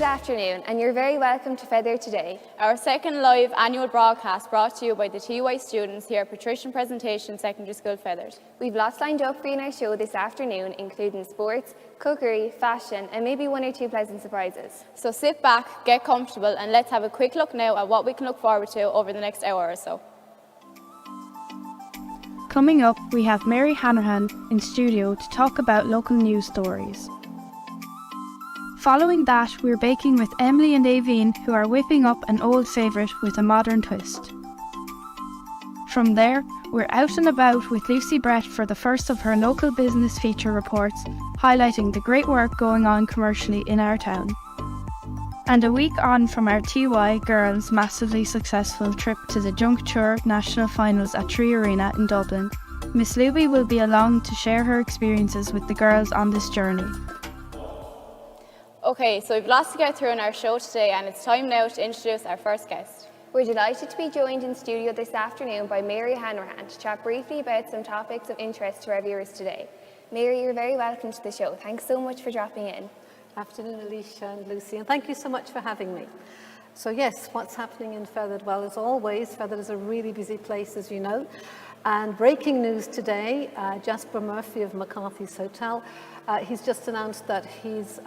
Good afternoon, and you're very welcome to Fethard Today, our second live annual broadcast brought to you by the TY students here at Patrician Presentation Secondary School, Fethard. We've lots lined up for you in our show this afternoon, including sports, cookery, fashion, and maybe one or two pleasant surprises. So sit back, get comfortable, and let's have a quick look now at what we can look forward to over the next hour or so. Coming up, we have Mary Hanrahan in studio to talk about local news stories. Following that, we're baking with Emily and Aveen, who are whipping up an old favourite with a modern twist. From there, we're out and about with Lucy Brett for the first of her local business feature reports, highlighting the great work going on commercially in our town. And a week on from our TY girls' massively successful trip to the Juncture National Finals at Tree Arena in Dublin, Miss Luby will be along to share her experiences with the girls on this journey. Okay, so we've lots to get through in our show today, and it's time now to introduce our first guest. We're delighted to be joined in studio this afternoon by Mary Hanrahan to chat briefly about some topics of interest to our viewers today. Mary, you're very welcome to the show. Thanks so much for dropping in. Afternoon, Alicia and Lucy, and thank you so much for having me. So yes, what's happening in Fethard? Well, as always, Fethard is a really busy place, as you know. And breaking news today, Jasper Murphy of McCarthy's Hotel, he's just announced that his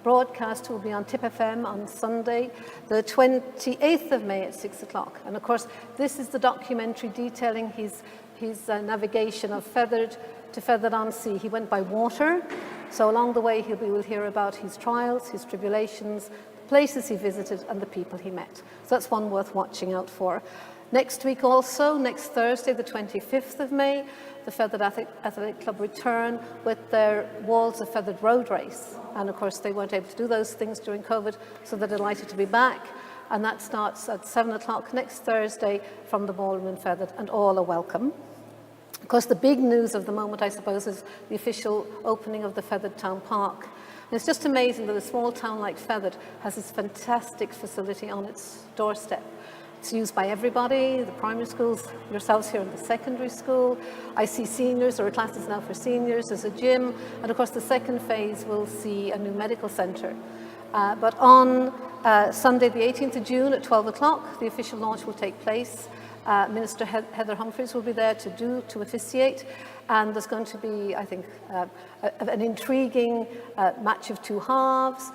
broadcast will be on Tip FM on Sunday, the 28th of May at 6 o'clock. And of course, this is the documentary detailing his navigation of Fethard to Fethard-on-Sea. He went by water, so along the way we'll hear about his trials, his tribulations, the places he visited and the people he met. So that's one worth watching out for. Next week also, next Thursday, the 25th of May, the Fethard Athletic Club return with their Walls of Fethard road race. And of course, they weren't able to do those things during COVID, so they're delighted to be back. And that starts at 7 o'clock next Thursday from the ballroom in Fethard, and all are welcome. Of course, the big news of the moment, I suppose, is the official opening of the Fethard Town Park. And it's just amazing that a small town like Fethard has this fantastic facility on its doorstep. It's used by everybody, the primary schools, yourselves here in the secondary school. I see seniors, there are classes now for seniors, there's a gym, and of course the second phase will see a new medical centre. But on Sunday the 18th of June at 12 o'clock, the official launch will take place. Minister Heather Humphreys will be there to officiate, and there's going to be, I think, an intriguing match of two halves,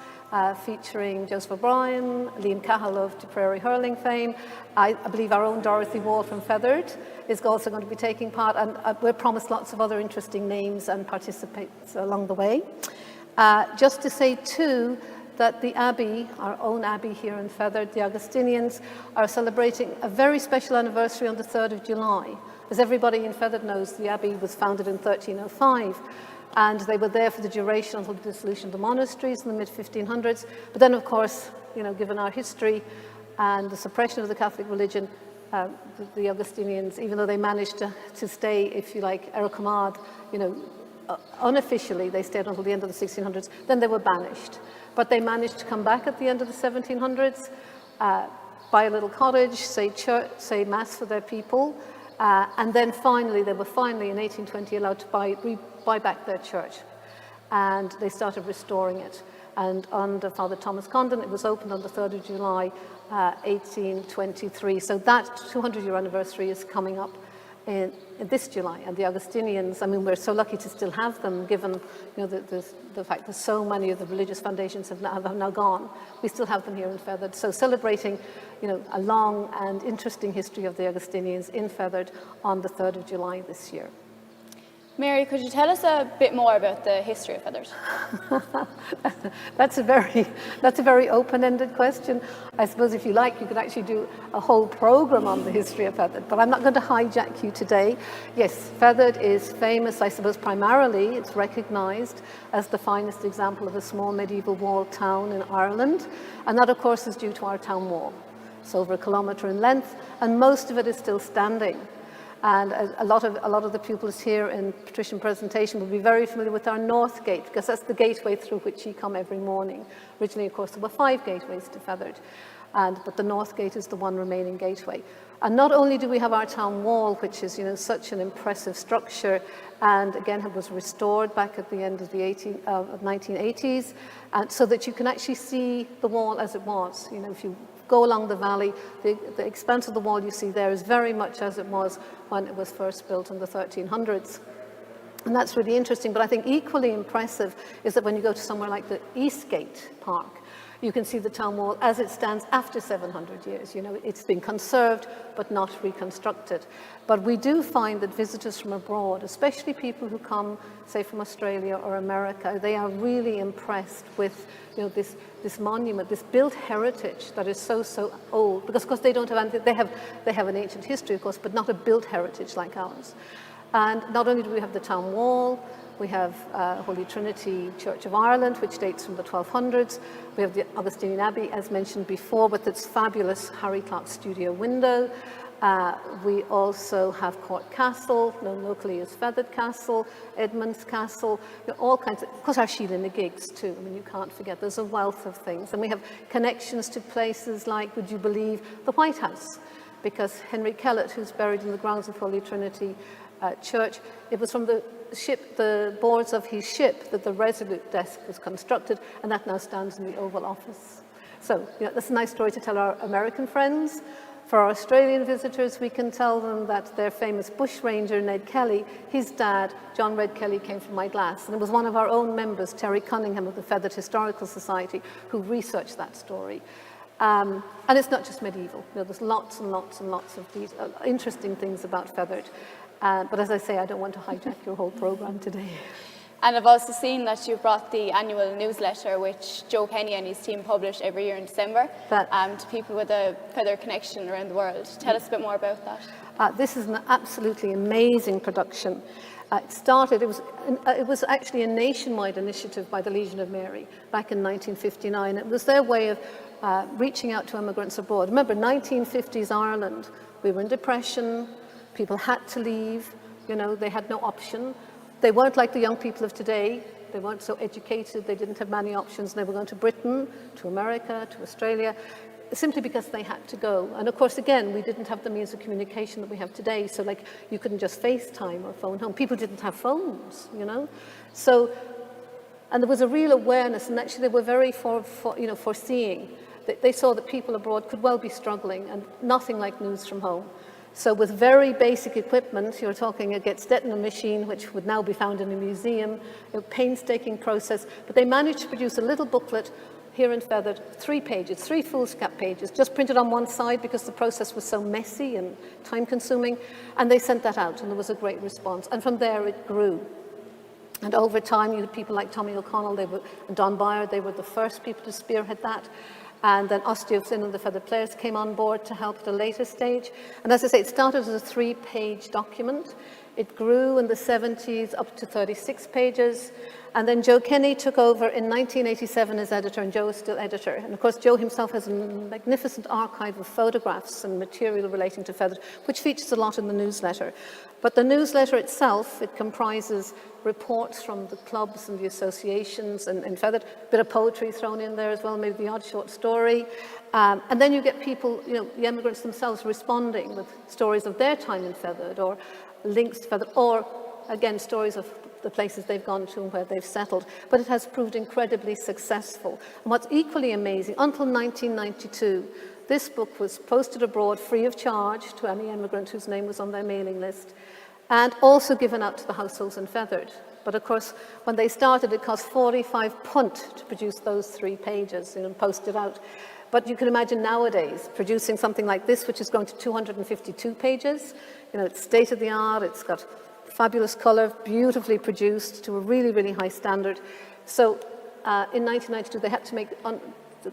featuring Joseph O'Brien, Liam Cahill of Tipperary hurling fame. I believe our own Dorothy Wall from Fethard is also going to be taking part, and we're promised lots of other interesting names and participants along the way. Just to say too, that the Abbey, our own Abbey here in Fethard, the Augustinians, are celebrating a very special anniversary on the 3rd of July. As everybody in Fethard knows, the Abbey was founded in 1305, and they were there for the duration until the dissolution of the monasteries in the mid-1500s. But then, of course, you know, given our history and the suppression of the Catholic religion, the Augustinians, even though they managed to stay, if you like, Ericamad, you know, unofficially, they stayed until the end of the 1600s, then they were banished. But they managed to come back at the end of the 1700s, buy a little cottage, say church, say mass for their people, and then finally, they were finally in 1820 allowed to buy back their church. And they started restoring it. And under Father Thomas Condon, it was opened on the 3rd of July, 1823. So that 200-year anniversary is coming up in this July, and the Augustinians, I mean, we're so lucky to still have them, given, you know, the fact that so many of the religious foundations have now gone. We still have them here in Fethard. So celebrating, you know, a long and interesting history of the Augustinians in Fethard on the 3rd of July this year. Mary, could you tell us a bit more about the history of Fethard? That's a very open-ended question. I suppose if you like, you could actually do a whole program on the history of Fethard, but I'm not going to hijack you today. Yes, Fethard is famous, I suppose, primarily. It's recognised as the finest example of a small medieval walled town in Ireland, and that, of course, is due to our town wall. It's over a kilometre in length, and most of it is still standing. And a lot of the pupils here in Patrician Presentation will be very familiar with our North Gate, because that's the gateway through which you come every morning. Originally, of course, there were 5 gateways to Fethard. but the north gate is the one remaining gateway. And not only do we have our town wall, which is, such an impressive structure, and again, it was restored back at the end of the 1980s, and so that you can actually see the wall as it was. If you go along the valley, the expanse of the wall you see there is very much as it was when it was first built in the 1300s. And that's really interesting, but I think equally impressive is that when you go to somewhere like the Eastgate Park, you can see the town wall as it stands after 700 years. It's been conserved, but not reconstructed. But we do find that visitors from abroad, especially people who come, say, from Australia or America, they are really impressed with, this monument, this built heritage that is so old. Because, of course, they don't have anything. They have an ancient history, of course, but not a built heritage like ours. And not only do we have the town wall, we have Holy Trinity Church of Ireland, which dates from the 1200s. We have the Augustinian Abbey, as mentioned before, with its fabulous Harry Clark studio window. We also have Cork Castle, known locally as Fethard Castle, Edmund's Castle, all kinds of course, our Sheila na Gigs too. You can't forget, there's a wealth of things. And we have connections to places like, would you believe, the White House, because Henry Kellett, who's buried in the grounds of Holy Trinity Church, it was from the boards of his ship that the Resolute desk was constructed, and that now stands in the Oval Office. So, that's a nice story to tell our American friends. For our Australian visitors, we can tell them that their famous bushranger, Ned Kelly, his dad, John Red Kelly, came from Myglass, and it was one of our own members, Terry Cunningham of the Fethard Historical Society, who researched that story. And it's not just medieval. There's lots and lots and lots of these interesting things about Fethard. But as I say, I don't want to hijack your whole program today. And I've also seen that you brought the annual newsletter, which Joe Kenny and his team publish every year in December, to people with a Fethard connection around the world. Tell us a bit more about that. This is an absolutely amazing production. It was actually a nationwide initiative by the Legion of Mary back in 1959. It was their way of reaching out to immigrants abroad. Remember, 1950s Ireland, we were in depression, people had to leave, they had no option. They weren't like the young people of today. They weren't so educated, they didn't have many options. They were going to Britain, to America, to Australia, simply because they had to go. And of course, again, we didn't have the means of communication that we have today. So you couldn't just FaceTime or phone home. People didn't have phones, So, and there was a real awareness, and actually they were very foreseeing. They saw that people abroad could well be struggling, and nothing like news from home. So with very basic equipment, you're talking a Get-Stetner machine, which would now be found in a museum, a painstaking process, but they managed to produce a little booklet here in Fethard, 3 pages, 3 foolscap pages, just printed on one side because the process was so messy and time-consuming, and they sent that out, and there was a great response. And from there, it grew. And over time, you had people like Tommy O'Connell and Don Byard, they were the first people to spearhead that. And then Osteo Flynn and the Fethard Players came on board to help at a later stage. And as I say, it started as a 3-page document. It grew in the 70s up to 36 pages. And then Joe Kenny took over in 1987 as editor, and Joe is still editor. And of course, Joe himself has a magnificent archive of photographs and material relating to Fethard, which features a lot in the newsletter. But the newsletter itself, it comprises reports from the clubs and the associations and in Fethard, a bit of poetry thrown in there as well, maybe the odd short story. And then you get people, the immigrants themselves responding with stories of their time in Fethard, or links to Fethard, or again, stories of the places they've gone to and where they've settled. But it has proved incredibly successful. And what's equally amazing, until 1992, this book was posted abroad free of charge to any immigrant whose name was on their mailing list, and also given out to the households in Fethard. But of course, when they started, it cost 45 punt to produce those 3 pages and post it out. But you can imagine nowadays producing something like this, which is going to 252 pages. It's state-of-the-art, it's got fabulous color, beautifully produced to a really, really high standard. So in 1992, they had to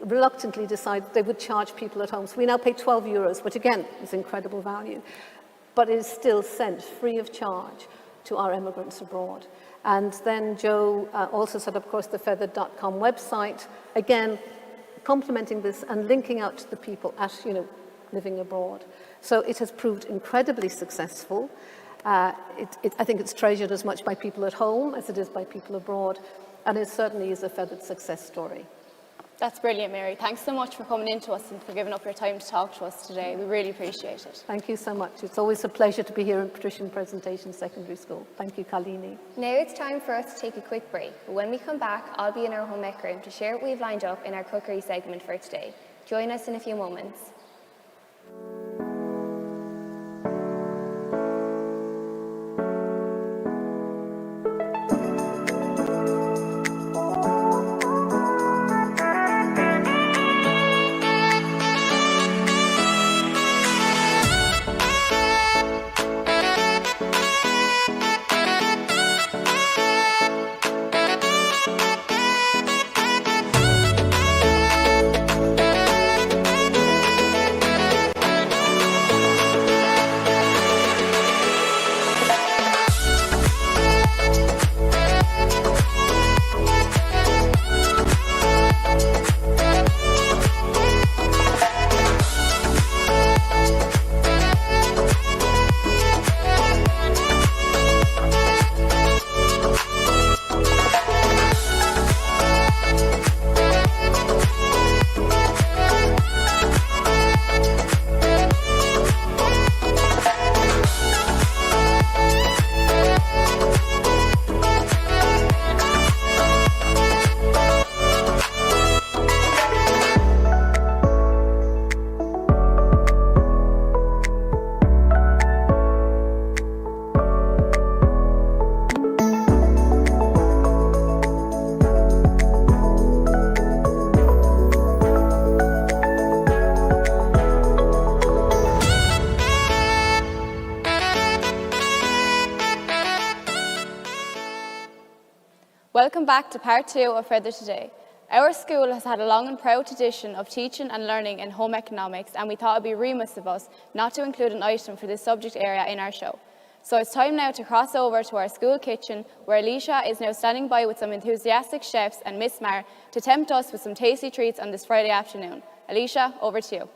reluctantly decide they would charge people at home. So we now pay €12, which again is incredible value. But it is still sent free of charge to our immigrants abroad. And then Joe also set up, of course, the Fethard.com website, again, complementing this and linking out to the people at, living abroad. So it has proved incredibly successful. I think it's treasured as much by people at home as it is by people abroad, and it certainly is a Fethard success story. That's brilliant, Mary. Thanks so much for coming in to us and for giving up your time to talk to us today. We really appreciate it. Thank you so much. It's always a pleasure to be here in Patrician Presentation Secondary School. Thank you, Kalini. Now it's time for us to take a quick break, but when we come back, I'll be in our home ec room to share what we've lined up in our cookery segment for today. Join us in a few moments. Welcome back to part 2 of Fethard Today. Our school has had a long and proud tradition of teaching and learning in home economics, and we thought it would be remiss of us not to include an item for this subject area in our show. So it's time now to cross over to our school kitchen, where Alicia is now standing by with some enthusiastic chefs and Miss Mar to tempt us with some tasty treats on this Friday afternoon. Alicia, over to you.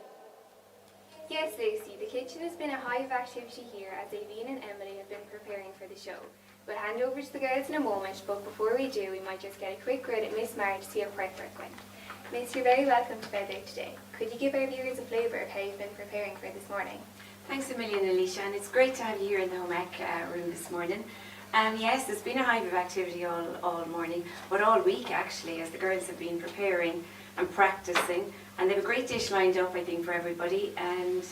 Yes, Lucy, the kitchen has been a hive of activity here as Aline and Emily have been preparing for the show. We'll hand over to the girls in a moment, but before we do, we might just get a quick grid at Miss Mar to see how prep work went. Miss, you're very welcome to Fethard Today. Could you give our viewers a flavour of how you've been preparing for this morning? Thanks a million, Alicia, and it's great to have you here in the home ec room this morning. Yes, there's been a hive of activity all morning, but all week actually, as the girls have been preparing and practicing, and they have a great dish lined up, I think, for everybody, and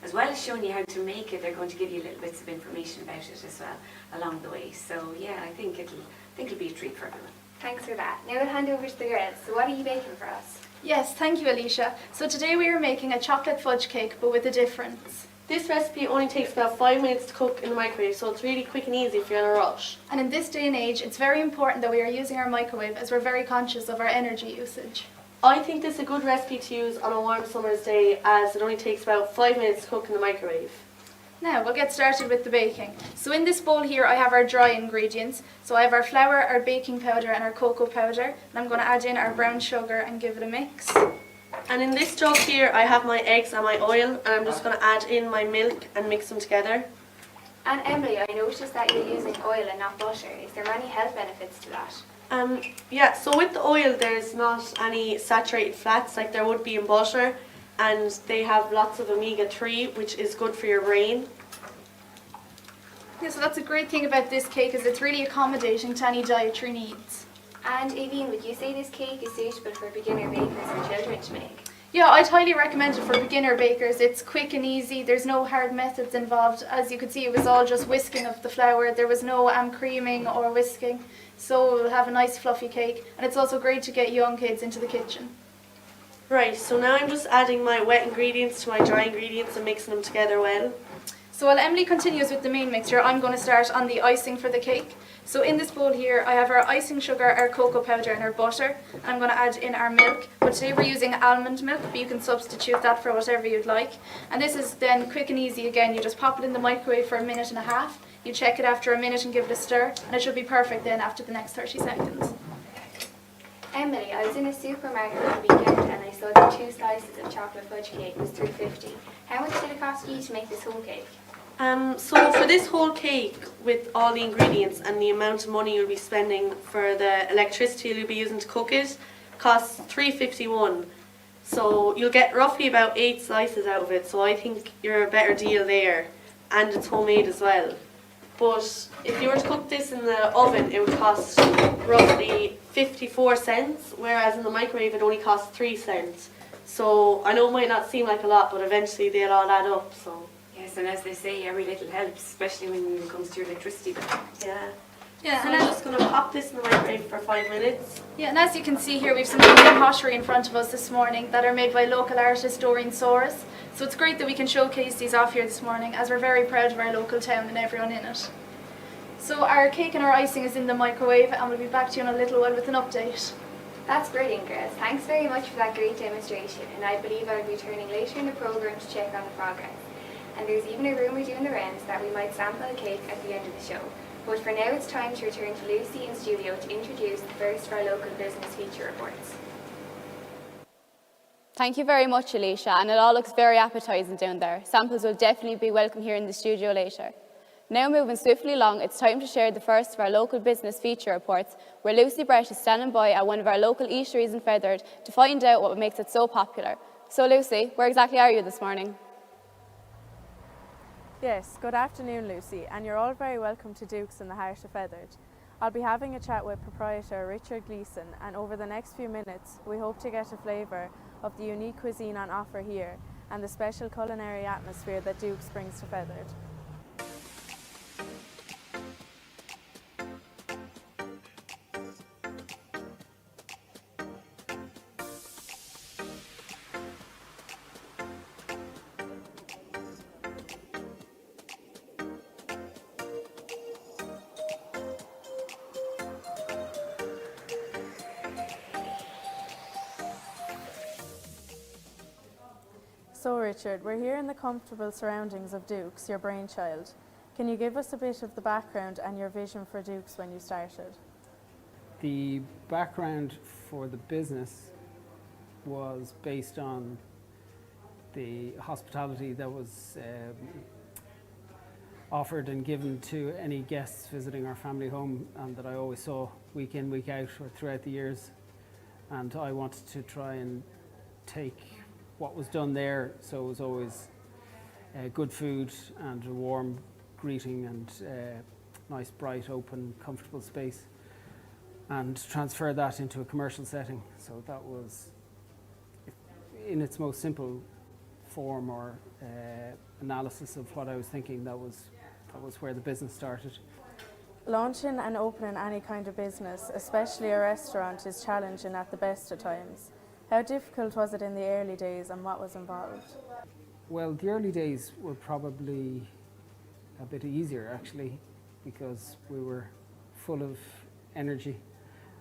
as well as showing you how to make it, they're going to give you little bits of information about it as well along the way. So yeah, I think it'll be a treat for everyone. Thanks for that. Now we'll hand over to the girls. So what are you baking for us? Yes, thank you, Alicia. So today we are making a chocolate fudge cake, but with a difference. This recipe only takes about 5 minutes to cook in the microwave, so it's really quick and easy if you're in a rush. And in this day and age, it's very important that we are using our microwave, as we're very conscious of our energy usage. I think this is a good recipe to use on a warm summer's day, as it only takes about 5 minutes to cook in the microwave. Now we'll get started with the baking. So in this bowl here I have our dry ingredients. So I have our flour, our baking powder and our cocoa powder, and I'm going to add in our brown sugar and give it a mix. And in this jug here I have my eggs and my oil, and I'm just going to add in my milk and mix them together. And Emily, I noticed that you're using oil and not butter. Is there many health benefits to that? Yeah, so with the oil there's not any saturated fats like there would be in butter, and they have lots of omega-3, which is good for your brain. Yeah, so that's a great thing about this cake, is it's really accommodating to any dietary needs. And Aileen, would you say this cake is suitable for beginner bakers or children to make? Yeah, I'd highly recommend it for beginner bakers. It's quick and easy, there's no hard methods involved. As you could see, it was all just whisking of the flour, there was no creaming or whisking. So we'll have a nice fluffy cake, and it's also great to get young kids into the kitchen. Right, so now I'm just adding my wet ingredients to my dry ingredients and mixing them together well. So while Emily continues with the main mixture, I'm going to start on the icing for the cake. So in this bowl here, I have our icing sugar, our cocoa powder and our butter, and I'm going to add in our milk. But today we're using almond milk, but you can substitute that for whatever you'd like. And this is then quick and easy again. You just pop it in the microwave for 1.5 minutes. You check it after 1 minute and give it a stir, and it should be perfect then after the next 30 seconds. Emily, I was in a supermarket on the weekend and I saw that 2 slices of chocolate fudge cake was $3.50. How much did it cost you to make this whole cake? So for this whole cake, with all the ingredients and the amount of money you'll be spending for the electricity you'll be using to cook it, costs $3.51. So you'll get roughly about 8 slices out of it. So I think you're a better deal there, and it's homemade as well. But if you were to cook this in the oven, it would cost roughly 54 cents, whereas in the microwave it only costs 3 cents. So I know it might not seem like a lot, but eventually they'll all add up. So Yes, and as they say, every little helps, especially when it comes to your electricity bill. yeah. Yeah, So and I'm just going to pop this in the microwave for 5 minutes. Yeah, and as you can see here, we've some Indian pottery in front of us this morning that are made by local artist Doreen Soros. So it's great that we can showcase these off here this morning, as we're very proud of our local town and everyone in it. So our cake and our icing is in the microwave, and we'll be back to you in a little while with an update. That's brilliant, girls. Thanks very much for that great demonstration, and I believe I'll be returning later in the programme to check on the progress. And there's even a rumour doing the rounds that we might sample a cake at the end of the show. But for now, it's time to return to Lucy in studio to introduce the first of our local business feature reports. Thank you very much, Alicia, and it all looks very appetising down there. Samples will definitely be welcome here in the studio later. Now moving swiftly along, it's time to share the first of our local business feature reports, where Lucy Brett is standing by at one of our local eateries in Fethard to find out what makes it so popular. So Lucy, where exactly are you this morning? Yes, good afternoon Lucy, and you're all very welcome to Duke's in the heart of Fethard. I'll be having a chat with proprietor Richard Gleeson, and over the next few minutes we hope to get a flavour of the unique cuisine on offer here and the special culinary atmosphere that Duke's brings to Fethard. So Richard, we're here in the comfortable surroundings of Duke's, your brainchild. Can you give us a bit of the background and your vision for Duke's when you started? The background for the business was based on the hospitality that was offered and given to any guests visiting our family home, and that I always saw week in, week out or throughout the years. And I wanted to try and take what was done there, so it was always good food and a warm greeting and nice, bright, open, comfortable space, and transfer that into a commercial setting. So that was, in its most simple form or analysis of what I was thinking, that was where the business started. Launching and opening any kind of business, especially a restaurant, is challenging at the best of times. How difficult was it in the early days and what was involved? Well, the early days were probably a bit easier actually, because we were full of energy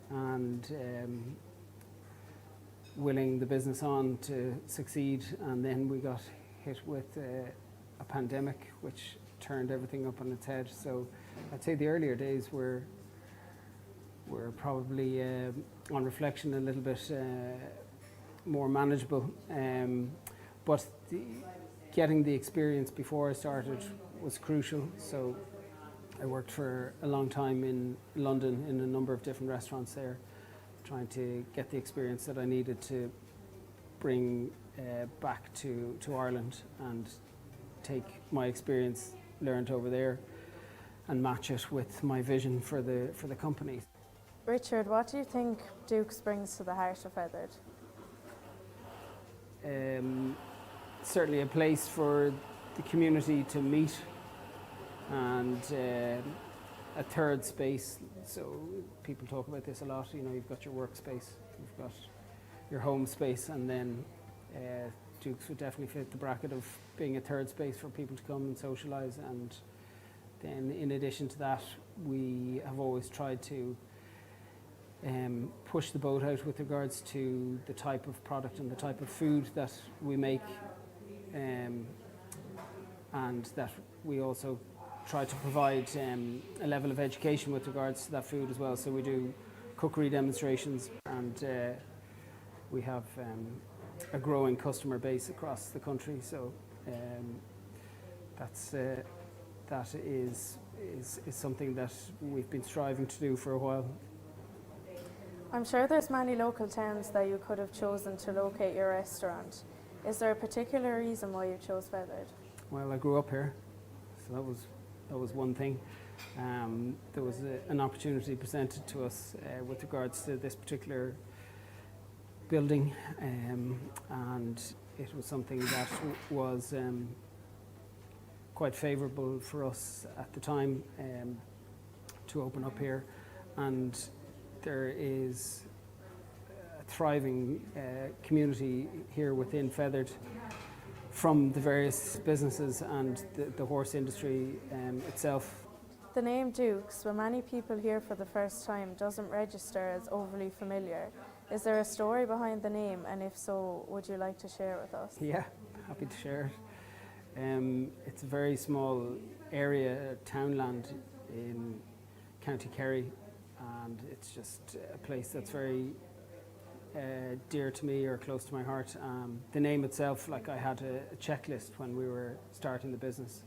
and willing the business on to succeed, and then we got hit with a pandemic which turned everything up on its head. So I'd say the earlier days were probably on reflection a little bit more manageable, but getting the experience before I started was crucial. So I worked for a long time in London in a number of different restaurants there, trying to get the experience that I needed to bring back to Ireland and take my experience learned over there and match it with my vision for the company. Richard, what do you think Duke's brings to the heart of Fethard? Certainly a place for the community to meet, and a third space. So people talk about this a lot. You know, you've got your workspace, you've got your home space, and then Duke's would definitely fit the bracket of being a third space for people to come and socialise. And then in addition to that, we have always tried to push the boat out with regards to the type of product and the type of food that we make, and that we also try to provide a level of education with regards to that food as well. So we do cookery demonstrations, and we have a growing customer base across the country. So that is something that we've been striving to do for a while. I'm sure there's many local towns that you could have chosen to locate your restaurant. Is there a particular reason why you chose Fethard? Well, I grew up here, so that was one thing. There was an opportunity presented to us with regards to this particular building, and it was something that was quite favourable for us at the time to open up here. And there is a thriving community here within Fethard from the various businesses and the horse industry itself. The name Dukes, when many people hear for the first time, doesn't register as overly familiar. Is there a story behind the name, and if so, would you like to share it with us? Yeah, happy to share it. It's a very small area, townland in County Kerry, and it's just a place that's very dear to me or close to my heart. The name itself, like I had a checklist when we were starting the business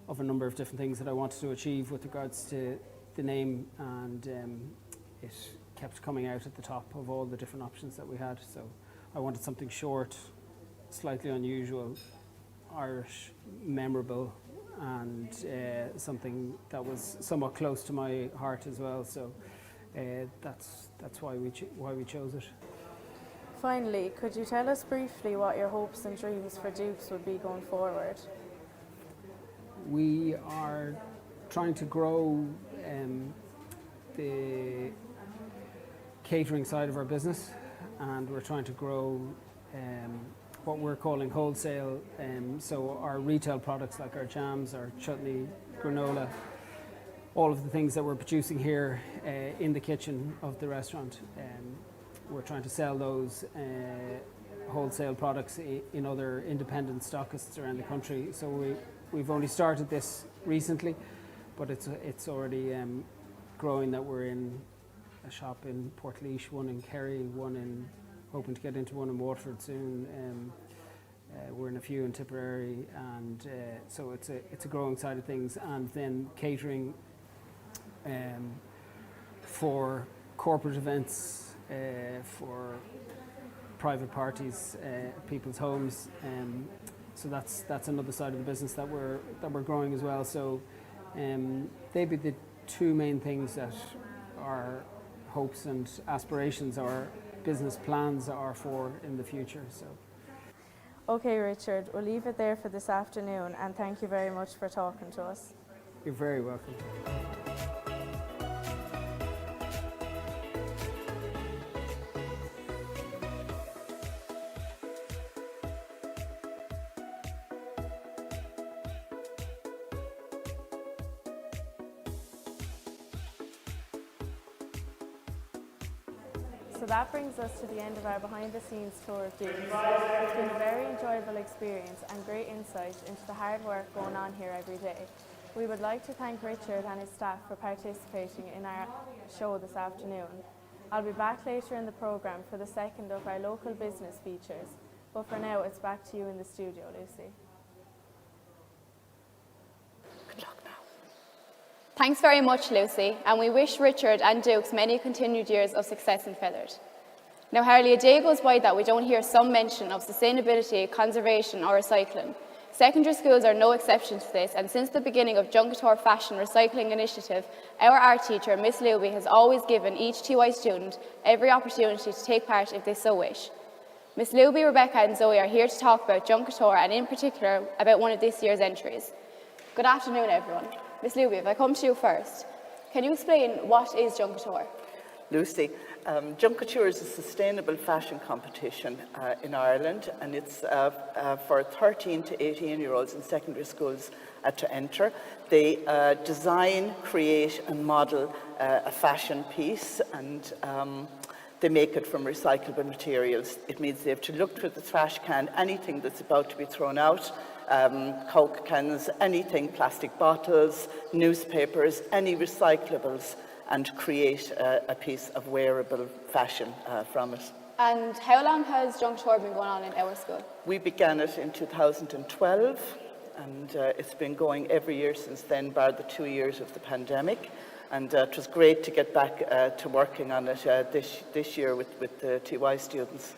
of a number of different things that I wanted to achieve with regards to the name, and it kept coming out at the top of all the different options that we had. So I wanted something short, slightly unusual, Irish, memorable, and something that was somewhat close to my heart as well. So that's why we chose it. Finally, could you tell us briefly what your hopes and dreams for Dukes would be going forward? We are trying to grow the catering side of our business, and we're trying to grow what we're calling wholesale. So our retail products like our jams, our chutney, granola, all of the things that we're producing here in the kitchen of the restaurant. We're trying to sell those wholesale products in other independent stockists around the country. So we've only started this recently, but it's already growing, that we're in a shop in Portlaoise, one in Kerry, hoping to get into one in Waterford soon. We're in a few in Tipperary, and so it's a growing side of things. And then catering for corporate events, for private parties, people's homes. So that's another side of the business that we're growing as well. So they'd be the two main things that our hopes and aspirations, our business plans are for in the future. So. Okay, Richard, we'll leave it there for this afternoon, and thank you very much for talking to us. You're very welcome. So that brings us to the end of our behind-the-scenes tour of Dukes. It's been a very enjoyable experience and great insight into the hard work going on here every day. We would like to thank Richard and his staff for participating in our show this afternoon. I'll be back later in the programme for the second of our local business features, but for now it's back to you in the studio, Lucy. Thanks very much, Lucy, and we wish Richard and Dukes many continued years of success in Fethard. Now, hardly a day goes by that we don't hear some mention of sustainability, conservation or recycling. Secondary schools are no exception to this, and since the beginning of Junkator Fashion Recycling Initiative, our art teacher, Miss Luby, has always given each TY student every opportunity to take part if they so wish. Miss Luby, Rebecca and Zoe are here to talk about Junkator, and in particular about one of this year's entries. Good afternoon, everyone. Miss Luby, if I come to you first, can you explain what is Junkator? Lucy, Junkator is a sustainable fashion competition in Ireland, and it's for 13 to 18-year-olds in secondary schools to enter. They design, create and model a fashion piece, and they make it from recyclable materials. It means they have to look through the trash can, anything that's about to be thrown out, Coke cans, anything, plastic bottles, newspapers, any recyclables, and create a piece of wearable fashion from it. And how long has Junkator been going on in our school? We began it in 2012, and it's been going every year since then, bar the 2 years of the pandemic. And it was great to get back to working on it this year with the TY students.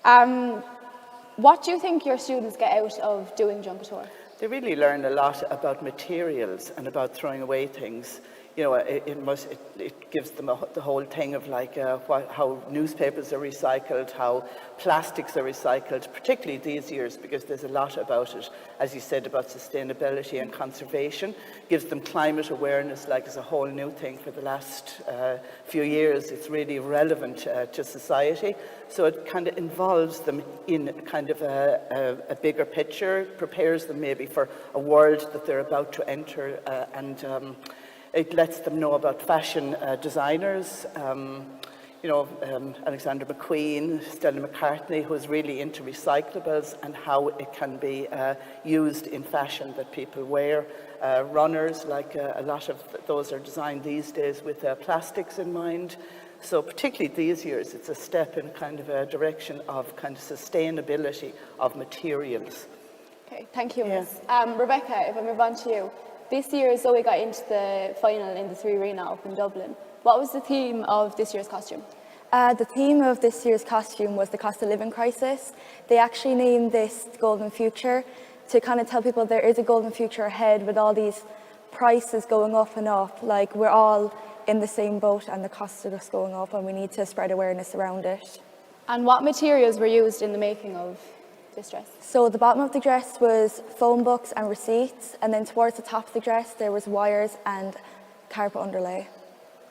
What do you think your students get out of doing Junkator? They really learn a lot about materials and about throwing away things. You know, it gives them the whole thing of like how newspapers are recycled, how plastics are recycled, particularly these years, because there's a lot about it, as you said, about sustainability and conservation. Gives them climate awareness, like it's a whole new thing for the last few years. It's really relevant to society. So it kind of involves them in kind of a bigger picture, prepares them maybe for a world that they're about to enter, and it lets them know about fashion designers, Alexander McQueen, Stella McCartney, who's really into recyclables and how it can be used in fashion that people wear. Runners, like a lot of those are designed these days with plastics in mind. So particularly these years, it's a step in kind of a direction of kind of sustainability of materials. Okay, thank you, Miss. Rebecca, if I move on to you. This year, Zoe got into the final in the 3 Arena up in Dublin. What was the theme of this year's costume? The theme of this year's costume was the cost of living crisis. They actually named this Golden Future to kind of tell people there is a golden future ahead with all these prices going up and up. Like, we're all in the same boat and the costs are just going up and we need to spread awareness around it. And what materials were used in the making of this dress? So the bottom of the dress was phone books and receipts, and then towards the top of the dress there was wires and carpet underlay.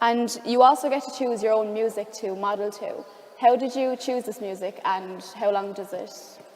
And you also get to choose your own music to model to. How did you choose this music and how long does it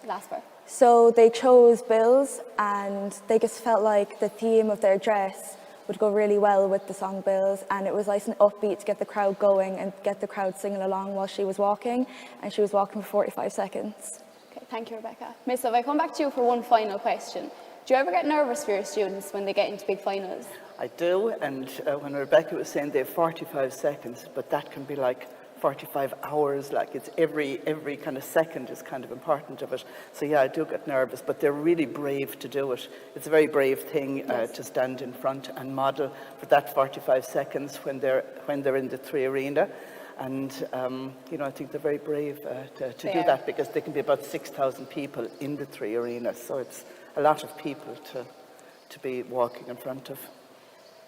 last for? So they chose Bills, and they just felt like the theme of their dress would go really well with the song Bills, and it was nice and upbeat to get the crowd going and get the crowd singing along while she was walking, and she was walking for 45 seconds. Okay, thank you, Rebecca. Miss, if I come back to you for one final question, do you ever get nervous for your students when they get into big finals? I do, and when Rebecca was saying they have 45 seconds, but that can be like 45 hours, like it's every kind of second is kind of important of it. So yeah, I do get nervous, but they're really brave to do it. It's a very brave thing to stand in front and model for that 45 seconds when they're in the 3 Arena. And, I think they're very brave to do that, because there can be about 6,000 people in the 3 Arena. So it's a lot of people to be walking in front of.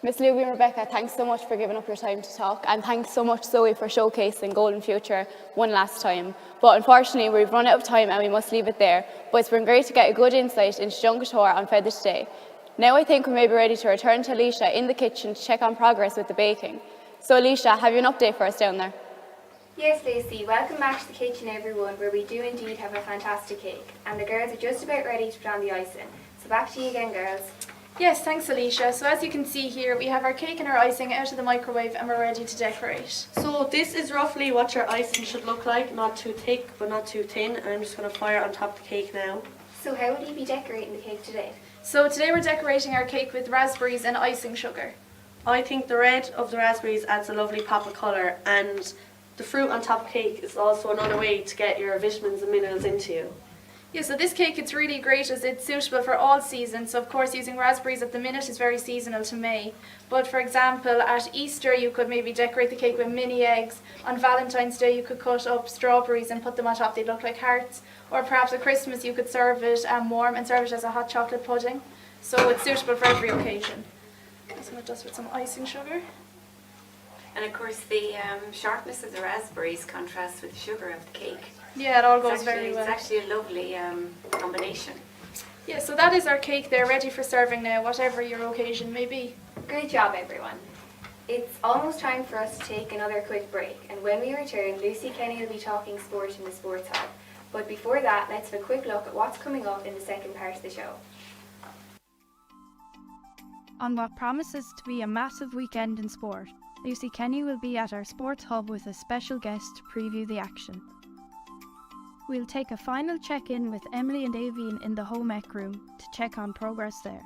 Miss Luby and Rebecca, thanks so much for giving up your time to talk, and thanks so much, Zoe, for showcasing Golden Future one last time. But unfortunately, we've run out of time and we must leave it there. But it's been great to get a good insight into Junkator on Fethard Today. Now I think we may be ready to return to Alicia in the kitchen to check on progress with the baking. So Alicia, have you an update for us down there? Yes, Lucy, welcome back to the kitchen, everyone, where we do indeed have a fantastic cake. And the girls are just about ready to put on the icing. So back to you again, girls. Yes, thanks Alicia. So as you can see here, we have our cake and our icing out of the microwave and we're ready to decorate. So this is roughly what your icing should look like, not too thick but not too thin, and I'm just going to fire on top of the cake now. So how will you be decorating the cake today? So today we're decorating our cake with raspberries and icing sugar. I think the red of the raspberries adds a lovely pop of colour, and the fruit on top of cake is also another way to get your vitamins and minerals into you. Yeah, so this cake, it's really great as it's suitable for all seasons. So of course using raspberries at the minute is very seasonal to May. But for example, at Easter you could maybe decorate the cake with mini eggs. On Valentine's Day you could cut up strawberries and put them on top, they look like hearts. Or perhaps at Christmas you could serve it warm and serve it as a hot chocolate pudding. So it's suitable for every occasion. So I'm going to dust with some icing sugar. And of course the sharpness of the raspberries contrasts with the sugar of the cake. Yeah, it all goes very well. It's actually a lovely combination. Yeah, so that is our cake there, ready for serving now, whatever your occasion may be. Great job, everyone. It's almost time for us to take another quick break, and when we return, Lucy Kenny will be talking sport in the Sports Hub. But before that, let's have a quick look at what's coming up in the second part of the show. On what promises to be a massive weekend in sport, Lucy Kenny will be at our Sports Hub with a special guest to preview the action. We'll take a final check-in with Emily and Aveen in the home ec room to check on progress there.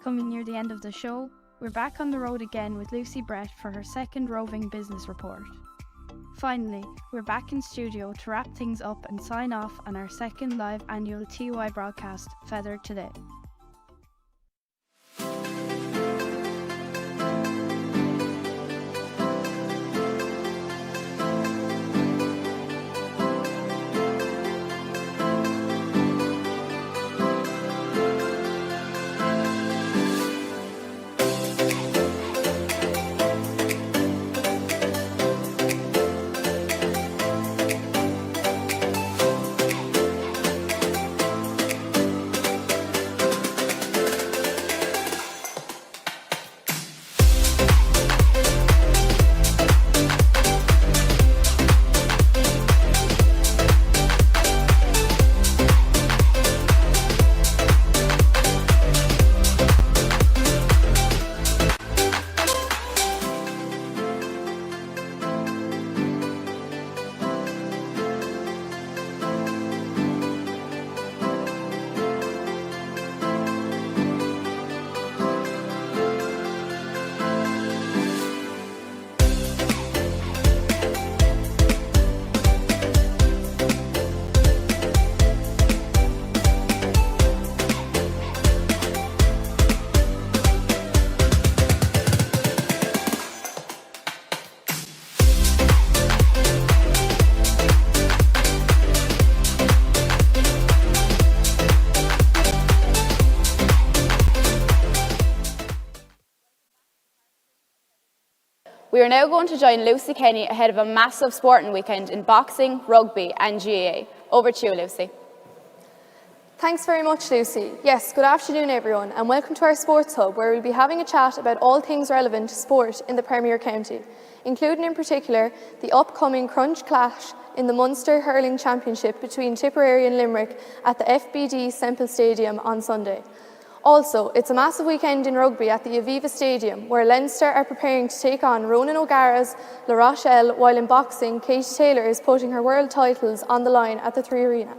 Coming near the end of the show, we're back on the road again with Lucy Brett for her second roving business report. Finally, we're back in studio to wrap things up and sign off on our second live annual TY broadcast, Fethard Today. We are now going to join Lucy Kenny ahead of a massive sporting weekend in boxing, rugby and GAA. Over to you, Lucy. Thanks very much, Lucy. Yes, good afternoon everyone and welcome to our Sports Hub, where we'll be having a chat about all things relevant to sport in the Premier County, including in particular the upcoming crunch clash in the Munster Hurling Championship between Tipperary and Limerick at the FBD Semple Stadium on Sunday. Also, it's a massive weekend in rugby at the Aviva Stadium, where Leinster are preparing to take on Ronan O'Gara's La Rochelle, while in boxing, Katie Taylor is putting her world titles on the line at the Three Arena.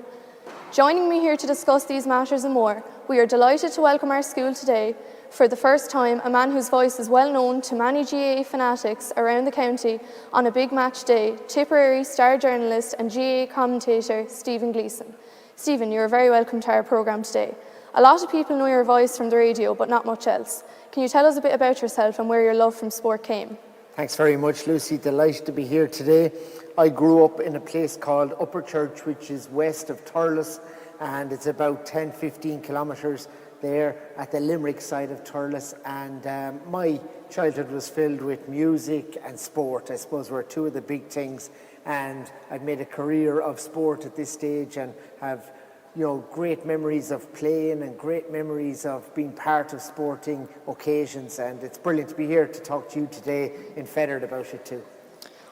Joining me here to discuss these matters and more, we are delighted to welcome our school today, for the first time, a man whose voice is well known to many GAA fanatics around the county on a big match day, Tipperary star journalist and GAA commentator Stephen Gleeson. Stephen, you are very welcome to our programme today. A lot of people know your voice from the radio, but not much else. Can you tell us a bit about yourself and where your love from sport came? Thanks very much, Lucy. Delighted to be here today. I grew up in a place called Upper Church, which is west of Thurles, and it's about 10-15 kilometres there at the Limerick side of Thurles. And my childhood was filled with music and sport. I suppose were two of the big things. And I've made a career of sport at this stage and have great memories of playing and great memories of being part of sporting occasions, and it's brilliant to be here to talk to you today in Fethard about it too.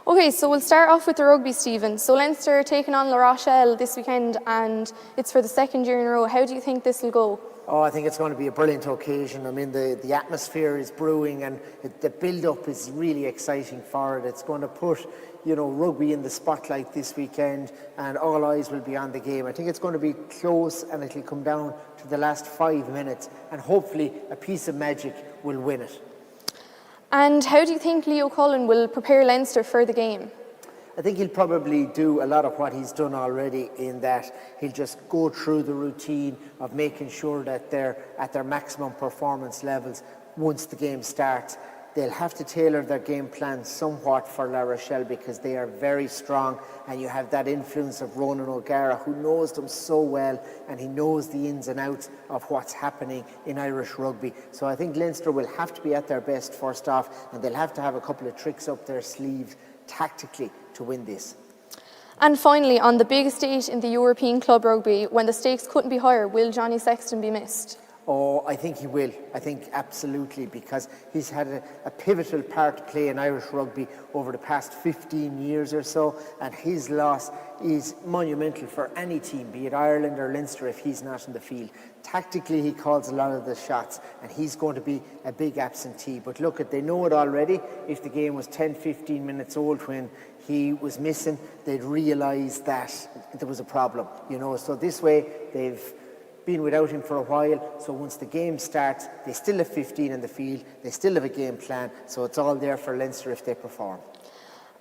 Okay, so we'll start off with the rugby, Stephen. So Leinster are taking on La Rochelle this weekend and it's for the second year in a row. How do you think this will go? Oh, I think it's going to be a brilliant occasion. I mean, the atmosphere is brewing and the build-up is really exciting for it. It's going to put rugby in the spotlight this weekend and all eyes will be on the game. I think it's going to be close and it'll come down to the last 5 minutes and hopefully a piece of magic will win it. And how do you think Leo Cullen will prepare Leinster for the game? I think he'll probably do a lot of what he's done already, in that he'll just go through the routine of making sure that they're at their maximum performance levels once the game starts. They'll have to tailor their game plan somewhat for La Rochelle because they are very strong, and you have that influence of Ronan O'Gara, who knows them so well and he knows the ins and outs of what's happening in Irish rugby. So I think Leinster will have to be at their best first off, and they'll have to have a couple of tricks up their sleeves tactically to win this. And finally, on the biggest stage in the European club rugby, when the stakes couldn't be higher, will Johnny Sexton be missed? Oh, I think he will. I think absolutely, because he's had a pivotal part to play in Irish rugby over the past 15 years or so, and his loss is monumental for any team, be it Ireland or Leinster, if he's not in the field. Tactically, he calls a lot of the shots, and he's going to be a big absentee. But look, they know it already. If the game was 10-15 minutes old when he was missing, they'd realise that there was a problem, So this way, they've been without him for a while, so once the game starts, they still have 15 in the field, they still have a game plan, so it's all there for Leinster if they perform.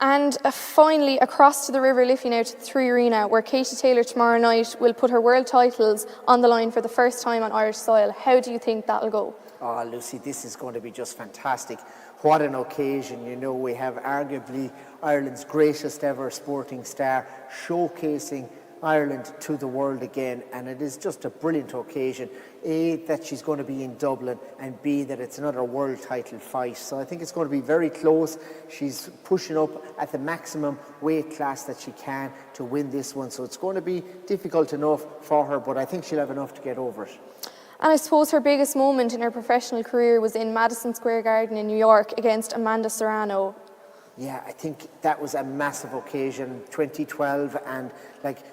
And finally, across to the River Liffey now to the Three Arena, where Katie Taylor tomorrow night will put her world titles on the line for the first time on Irish soil. How do you think that'll go? Oh, Lucy, this is going to be just fantastic. What an occasion. You know, we have arguably Ireland's greatest ever sporting star showcasing Ireland to the world again, and it is just a brilliant occasion. A, that she's going to be in Dublin, and B, that it's another world title fight. So I think it's going to be very close. She's pushing up at the maximum weight class that she can to win this one. So it's going to be difficult enough for her, but I think she'll have enough to get over it. And I suppose her biggest moment in her professional career was in Madison Square Garden in New York against Amanda Serrano. Yeah, I think that was a massive occasion, 2012, and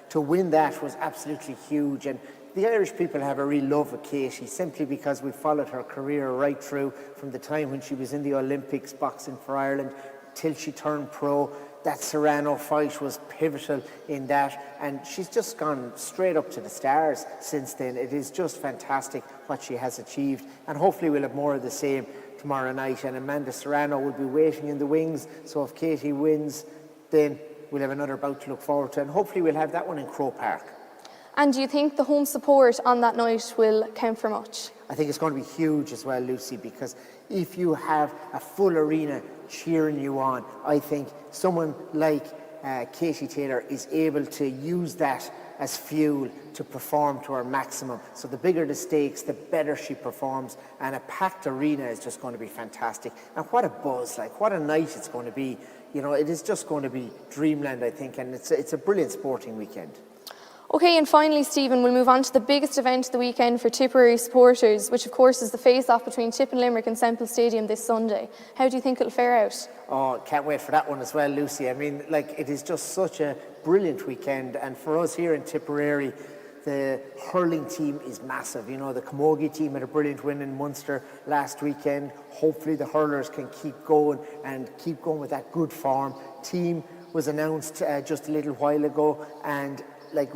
to win that was absolutely huge. And the Irish people have a real love of Katie simply because we followed her career right through from the time when she was in the Olympics boxing for Ireland till she turned pro. That Serrano fight was pivotal in that, and she's just gone straight up to the stars since then. It is just fantastic what she has achieved, and hopefully we'll have more of the same tomorrow night. And Amanda Serrano will be waiting in the wings, so if Katie wins, then we'll have another bout to look forward to, and hopefully we'll have that one in Croke Park. And do you think the home support on that night will count for much? I think it's going to be huge as well, Lucy, because if you have a full arena cheering you on, I think someone like Katie Taylor is able to use that as fuel to perform to her maximum. So the bigger the stakes, the better she performs, and a packed arena is just going to be fantastic. And what a buzz, what a night it's going to be. You know, it is just going to be dreamland, I think, and it's a brilliant sporting weekend. Okay, and finally, Stephen, we'll move on to the biggest event of the weekend for Tipperary supporters, which of course is the face-off between Tip and Limerick in Semple Stadium this Sunday. How do you think it'll fare out? Oh, can't wait for that one as well, Lucy. I mean, it is just such a brilliant weekend, and for us here in Tipperary, the hurling team is massive. You know, the Camogie team had a brilliant win in Munster last weekend. Hopefully the hurlers can keep going with that good form. Team was announced just a little while ago, and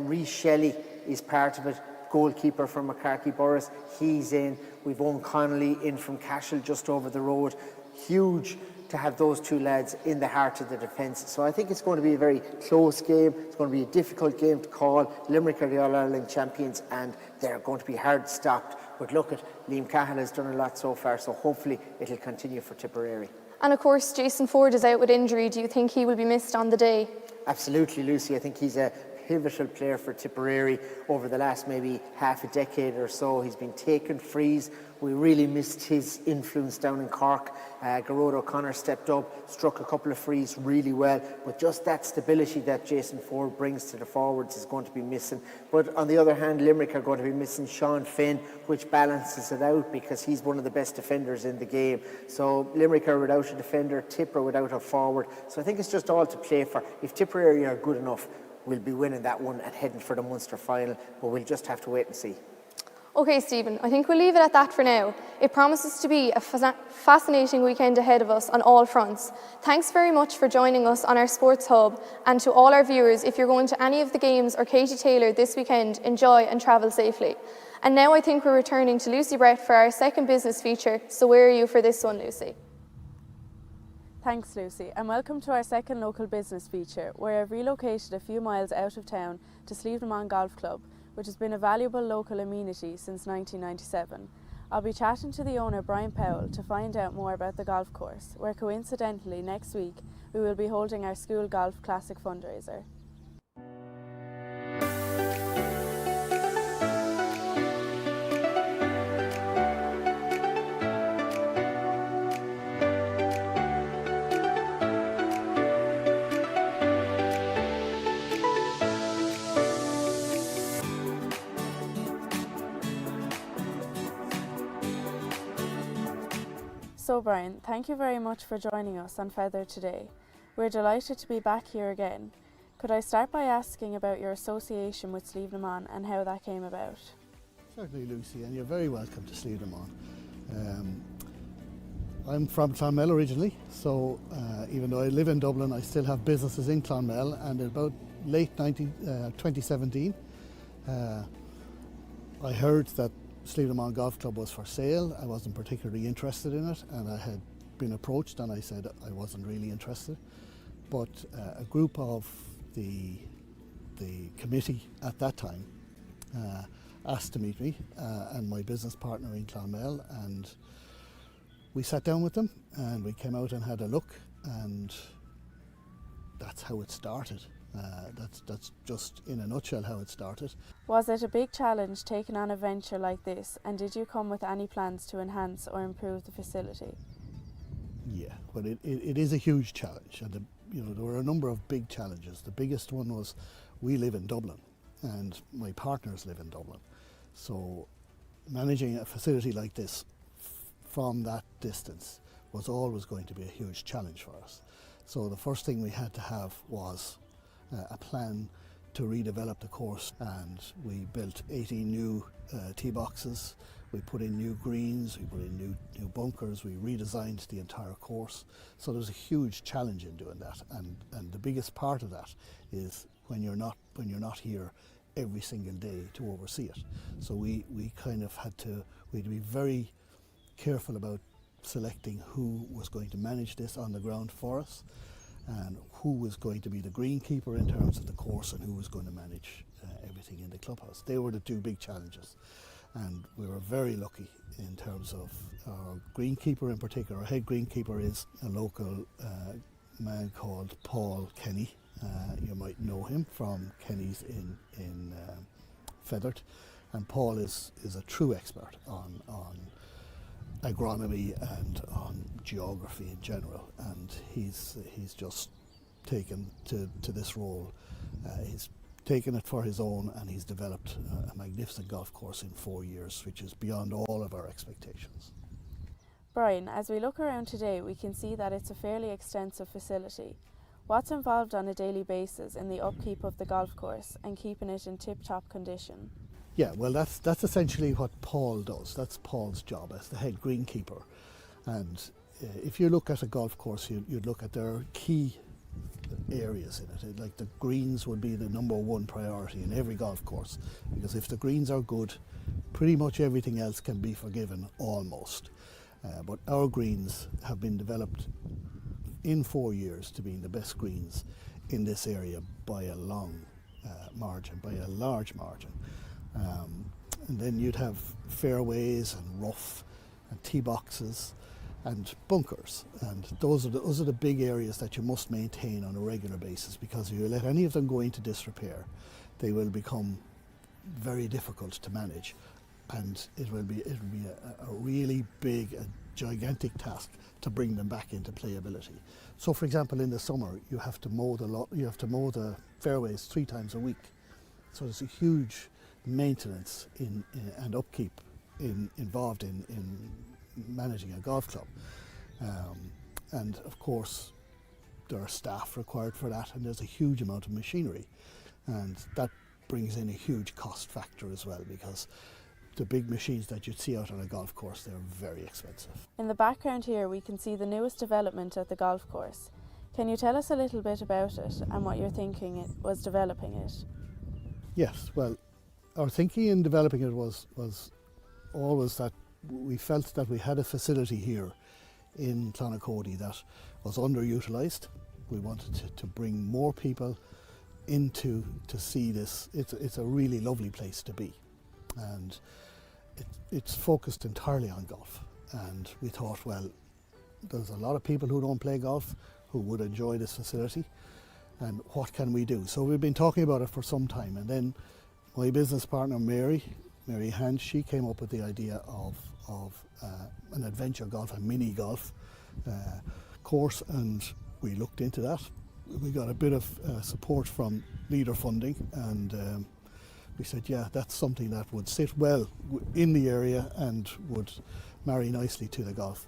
Rhys Shelley is part of it, goalkeeper from McCarthy Boris. He's in. We've Owen Connolly in from Cashel just over the road. Huge to have those two lads in the heart of the defence. So I think it's going to be a very close game. It's going to be a difficult game to call. Limerick are the All-Ireland champions and they're going to be hard stopped. But look at Liam Cahill has done a lot so far, so hopefully it'll continue for Tipperary. And of course, Jason Ford is out with injury. Do you think he will be missed on the day? Absolutely, Lucy. I think he's a pivotal player for Tipperary over the last maybe half a decade or so. He's been taking frees. We really missed his influence down in Cork. Garrod O'Connor stepped up, struck a couple of frees really well, but just that stability that Jason Ford brings to the forwards is going to be missing. But on the other hand, Limerick are going to be missing Sean Finn, which balances it out because he's one of the best defenders in the game. So Limerick are without a defender, Tip are without a forward. So I think it's just all to play for. If Tipperary are good enough, we'll be winning that one and heading for the Munster final, but we'll just have to wait and see. Okay, Stephen, I think we'll leave it at that for now. It promises to be a fascinating weekend ahead of us on all fronts. Thanks very much for joining us on our Sports Hub, and to all our viewers, if you're going to any of the games or Katie Taylor this weekend, enjoy and travel safely. And now I think we're returning to Lucy Brett for our second business feature, so where are you for this one, Lucy? Thanks, Lucy, and welcome to our second local business feature, where I've relocated a few miles out of town to Slievenamon Golf Club, which has been a valuable local amenity since 1997. I'll be chatting to the owner, Brian Powell, to find out more about the golf course, where coincidentally next week we will be holding our school golf classic fundraiser. So Brian, thank you very much for joining us on Fethard Today. We're delighted to be back here again. Could I start by asking about your association with Slievenamon and how that came about? Certainly, Lucy, and you're very welcome to Slievenamon. I'm from Clonmel originally, so even though I live in Dublin, I still have businesses in Clonmel, and about late 2017 I heard that Slievenamon Golf Club was for sale. I wasn't particularly interested in it, and I had been approached and I said I wasn't really interested. but a group of the committee at that time asked to meet me and my business partner in Clonmel, and we sat down with them and we came out and had a look, and that's how it started. That's just in a nutshell how it started. Was it a big challenge taking on a venture like this, and did you come with any plans to enhance or improve the facility? Yeah, but it is a huge challenge, and there were a number of big challenges. The biggest one was we live in Dublin and my partners live in Dublin, so managing a facility like this from that distance was always going to be a huge challenge for us. So the first thing we had to have was a plan to redevelop the course, and we built 18 new tee boxes. We put in new greens, we put in new bunkers, we redesigned the entire course. So there's a huge challenge in doing that, and the biggest part of that is when you're not here every single day to oversee it. So we kind of had to be very careful about selecting who was going to manage this on the ground for us, and who was going to be the greenkeeper in terms of the course, and who was going to manage everything in the clubhouse. They were the two big challenges, and we were very lucky in terms of our greenkeeper in particular. Our head greenkeeper is a local man called Paul Kenny. You might know him from Kenny's in Fethard, and Paul is a true expert on agronomy and on geography in general, and he's just taken to this role. He's taken it for his own, and he's developed a magnificent golf course in 4 years, which is beyond all of our expectations. Brian, as we look around today, we can see that it's a fairly extensive facility. What's involved on a daily basis in the upkeep of the golf course and keeping it in tip-top condition? Yeah, well, that's essentially what Paul does. That's Paul's job as the head greenkeeper. And if you look at a golf course, you'd look at their key areas in it. Like the greens would be the number one priority in every golf course, because if the greens are good, pretty much everything else can be forgiven almost. But our greens have been developed in 4 years to being the best greens in this area by a long margin, by a large margin. And then you'd have fairways and rough and tee boxes and bunkers, and those are the big areas that you must maintain on a regular basis, because if you let any of them go into disrepair, they will become very difficult to manage, and it will be a really big, a gigantic task to bring them back into playability. So, for example, in the summer, you have to mow the fairways 3 times a week. So there's a huge maintenance and upkeep involved in managing a golf club, and of course there are staff required for that, and there's a huge amount of machinery, and that brings in a huge cost factor as well, because the big machines that you'd see out on a golf course, they're very expensive. In the background here we can see the newest development at the golf course. Can you tell us a little bit about it and what you're thinking it was developing it? Yes, well, our thinking in developing it was always that we felt that we had a facility here in Clonacody that was underutilised. We wanted to bring more people to see this. It's a really lovely place to be, and it's focused entirely on golf. And we thought, well, there's a lot of people who don't play golf who would enjoy this facility, and what can we do? So we've been talking about it for some time, and then my business partner Mary Hand, she came up with the idea of an adventure golf, a mini golf course, and we looked into that. We got a bit of support from Leader Funding, and we said, yeah, that's something that would sit well in the area and would marry nicely to the golf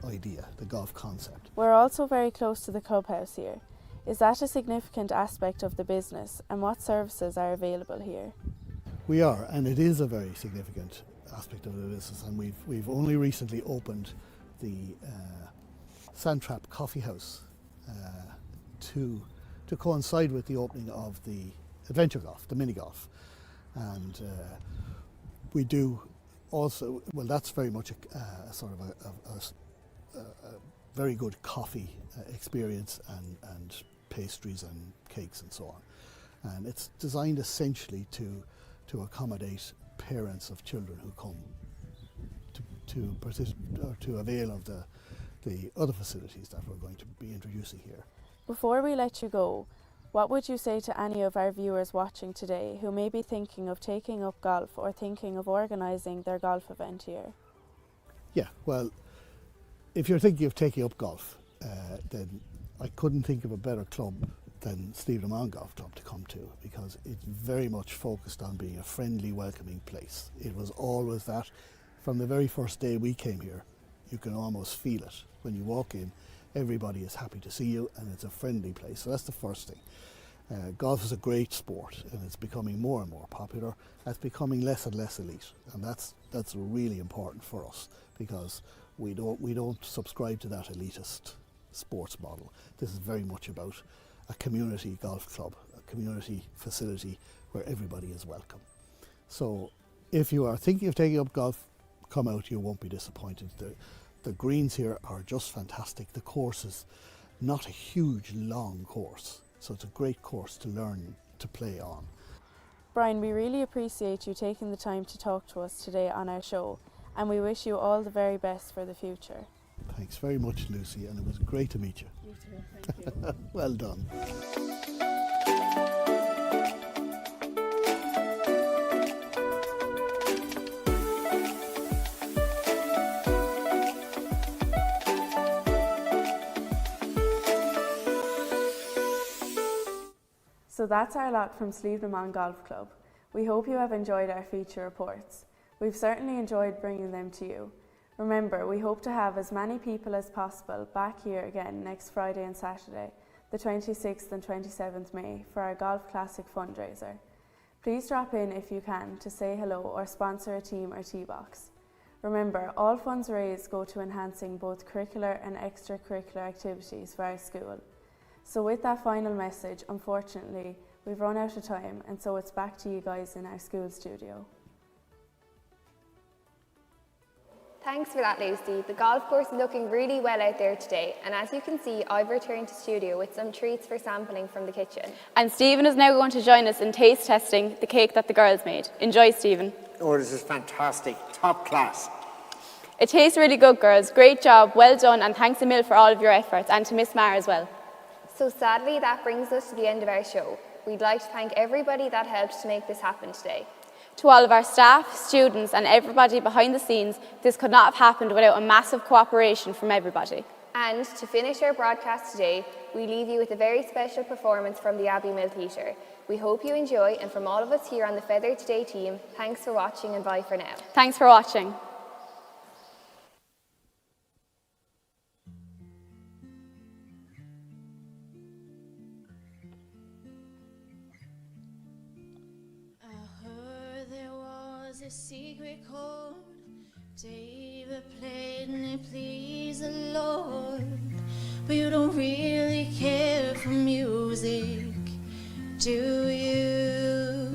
idea, the golf concept. We're also very close to the clubhouse here. Is that a significant aspect of the business, and what services are available here? We are, and it is a very significant aspect of the business, and we've only recently opened the Sandtrap Coffee House to coincide with the opening of the adventure golf, the mini golf. And we do also, well, that's very much a sort of a very good coffee experience and pastries and cakes and so on. And it's designed essentially to accommodate parents of children who come to avail of the other facilities that we're going to be introducing here. Before we let you go, what would you say to any of our viewers watching today who may be thinking of taking up golf or thinking of organising their golf event here? Yeah, well, if you're thinking of taking up golf, then I couldn't think of a better club than Stephen Amon Golf Club to come to, because it's very much focused on being a friendly, welcoming place. It was always that. From the very first day we came here, you can almost feel it. When you walk in, everybody is happy to see you and it's a friendly place. So that's the first thing. Golf is a great sport and it's becoming more and more popular. It's becoming less and less elite, and that's really important for us, because we don't subscribe to that elitist sports model. This is very much about a community golf club, a community facility where everybody is welcome. So if you are thinking of taking up golf, come out, you won't be disappointed. The greens here are just fantastic. The course is not a huge long course, so it's a great course to learn to play on. Brian, we really appreciate you taking the time to talk to us today on our show, and we wish you all the very best for the future. Thanks very much, Lucy, and it was great to meet you. You too, thank you. Well done. So that's our lot from Slievenamon Golf Club. We hope you have enjoyed our feature reports. We've certainly enjoyed bringing them to you. Remember, we hope to have as many people as possible back here again next Friday and Saturday, the 26th and 27th May, for our Golf Classic fundraiser. Please drop in if you can to say hello or sponsor a team or tee box. Remember, all funds raised go to enhancing both curricular and extracurricular activities for our school. So with that final message, unfortunately, we've run out of time, and so it's back to you guys in our school studio. Thanks for that, Lucy. The golf course is looking really well out there today, and as you can see, I've returned to studio with some treats for sampling from the kitchen. And Stephen is now going to join us in taste testing the cake that the girls made. Enjoy, Stephen. Oh, this is fantastic. Top class. It tastes really good, girls. Great job, well done, and thanks a mil for all of your efforts, and to Miss Mar as well. So sadly, that brings us to the end of our show. We'd like to thank everybody that helped to make this happen today. To all of our staff, students and everybody behind the scenes, this could not have happened without a massive cooperation from everybody. And to finish our broadcast today, we leave you with a very special performance from the Abbey Mill Theatre. We hope you enjoy, and from all of us here on the Fethard Today team, thanks for watching and bye for now. Thanks for watching. A secret chord David played and it pleased the Lord, but you don't really care for music, do you?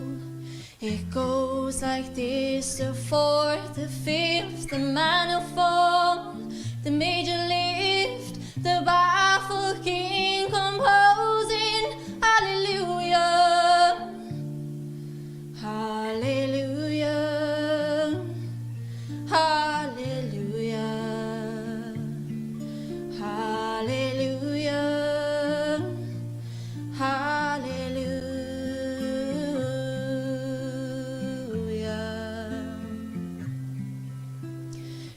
It goes like this: the fourth, the fifth, the minor fall, the major lift, the baffled king composing hallelujah, hallelujah. Hallelujah, hallelujah, hallelujah.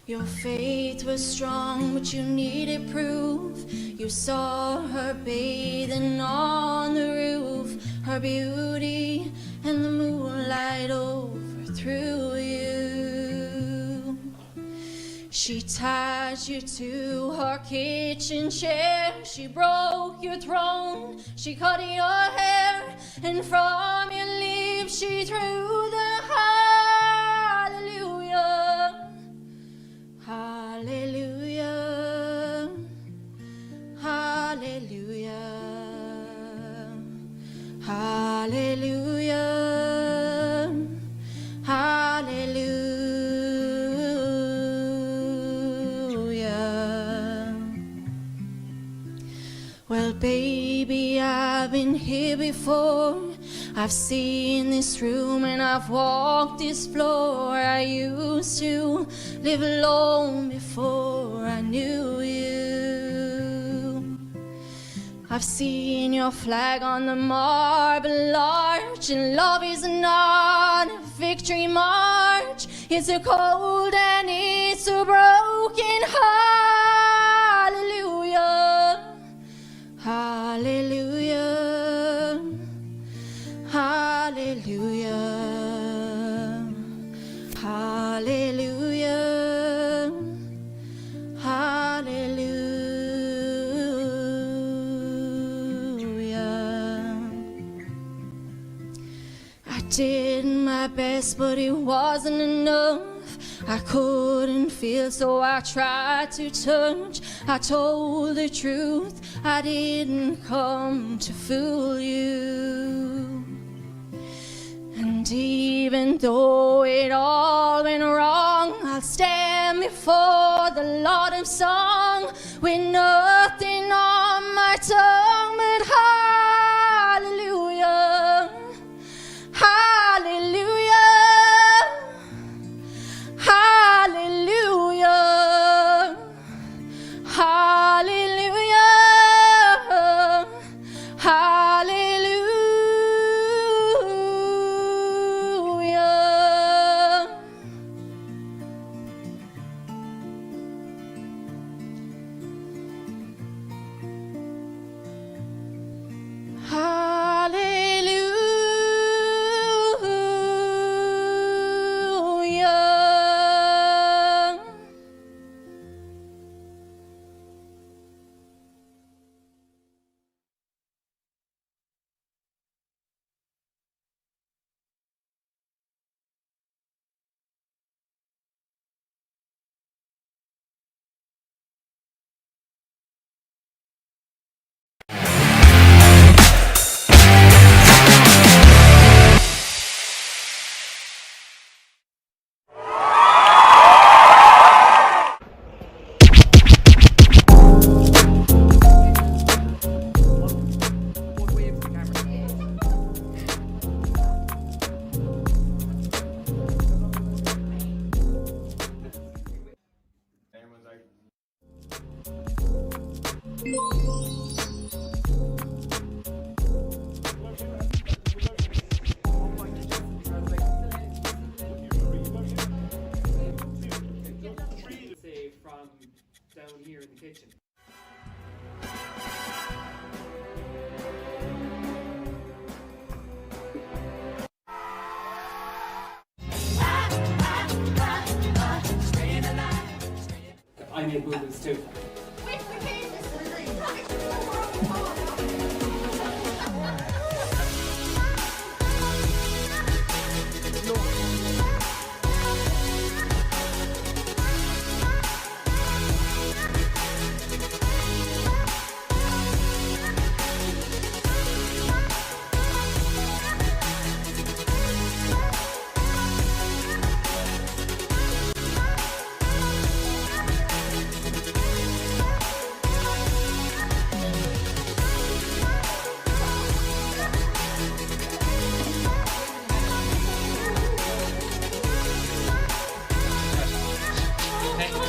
Your faith was strong, but you needed proof. You saw her bathing on the roof, her beauty and the moonlight overthrew you. She tied you to her kitchen chair, she broke your throne, she cut your hair, and from your lips she threw the hallelujah, hallelujah, hallelujah, hallelujah, hallelujah. But baby, I've been here before. I've seen this room and I've walked this floor. I used to live alone before I knew you. I've seen your flag on the marble arch, and love is not a victory march. It's a cold and it's a broken hallelujah. Hallelujah. Hallelujah. Hallelujah. Hallelujah. I did my best, but it wasn't enough. I couldn't feel, so I tried to touch. I told the truth, I didn't come to fool you. And even though it all went wrong, I'll stand before the Lord of song with nothing on my tongue but hallelujah. Hallelujah. Hallelujah. Hallelujah. Hallelujah. Hallelujah. Say from down here in the kitchen. I made boo-boos too.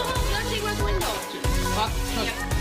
Let's see what's window.